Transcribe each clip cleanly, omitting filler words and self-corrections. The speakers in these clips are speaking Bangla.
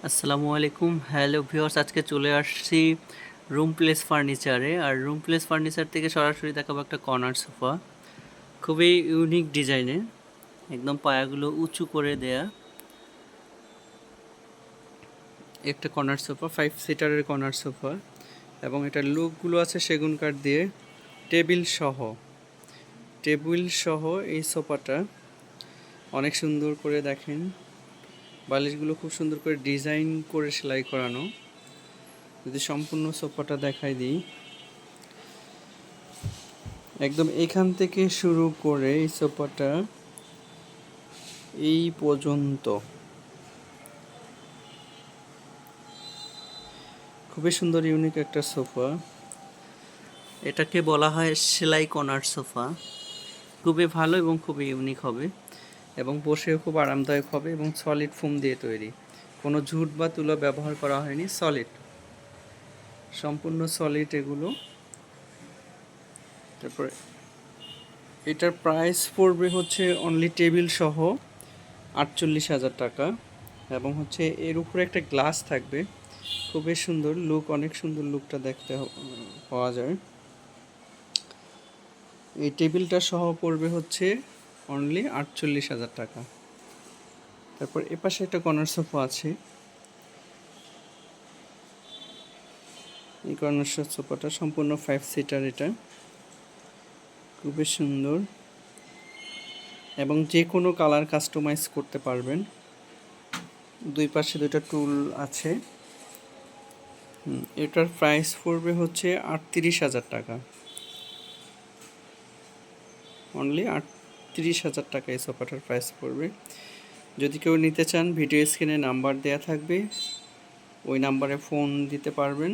আসসালামু আলাইকুম, হ্যালো ভিউয়ার্স। আজকে চলে আসছি রুম প্লেস ফার্নিচারে। আর রুম প্লেস ফার্নিচার থেকে সরাসরি দেখাবো একটা কর্নার সোফা, খুবই ইউনিক ডিজাইনের, একদম পায়াগুলো উঁচু করে দেয়া একটা কর্নার সোফা, 5 সিটারের কর্নার সোফা। এবং এটার লুকগুলো আছে সেগুন কাঠ দিয়ে, টেবিল সহ এই সোফাটা অনেক সুন্দর করে দেখেন, বালিশগুলো খুব সুন্দর করে ডিজাইন করে সেলাই করানো। যদি সম্পূর্ণ সোফাটা দেখাই দিই, একদম এখান থেকে শুরু করে এই সোফাটা এই পর্যন্ত খুবই সুন্দর ইউনিক একটা সোফা। এটাকে বলা হয় সেলাই কর্নার সোফা। খুবই ভালো এবং খুবই ইউনিক হবে, এবং বসেও খুব আরামদায়ক হবে, এবং সলিড ফোম দিয়ে তৈরি, কোনো ঝুট বা তুলো ব্যবহার করা হয়নি, সলিড, সম্পূর্ণ সলিড এগুলো। তারপরে এটার প্রাইস পড়বে হচ্ছে অনলি টেবিল সহ 48,000 টাকা। এবং হচ্ছে এর উপরে একটা গ্লাস থাকবে, খুবই সুন্দর লুক, অনেক সুন্দর লুকটা দেখতে পাওয়া যায়। এই টেবিলটা সহ পড়বে হচ্ছে অনলি 48,000 টাকা। তারপর এপাশে একটা কর্নার সোফা আছে, এই কর্নার সোফাটা সম্পূর্ণ 5 সিটার, এটা খুবই সুন্দর এবং যে কোনো কালার কাস্টমাইজ করতে পারবেন। দুই পাশে দুইটা টুল আছে। এটার প্রাইস পড়বে হচ্ছে 38,000 টাকা, অনলি 38,000 টাকা এই সোফাটার প্রাইস পড়বে। যদি কেউ নিতে চান, ভিডিও স্ক্রিনে নাম্বার দেয়া থাকবে, ওই নাম্বারে ফোন দিতে পারবেন।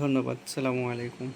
ধন্যবাদ, আসসালামু আলাইকুম।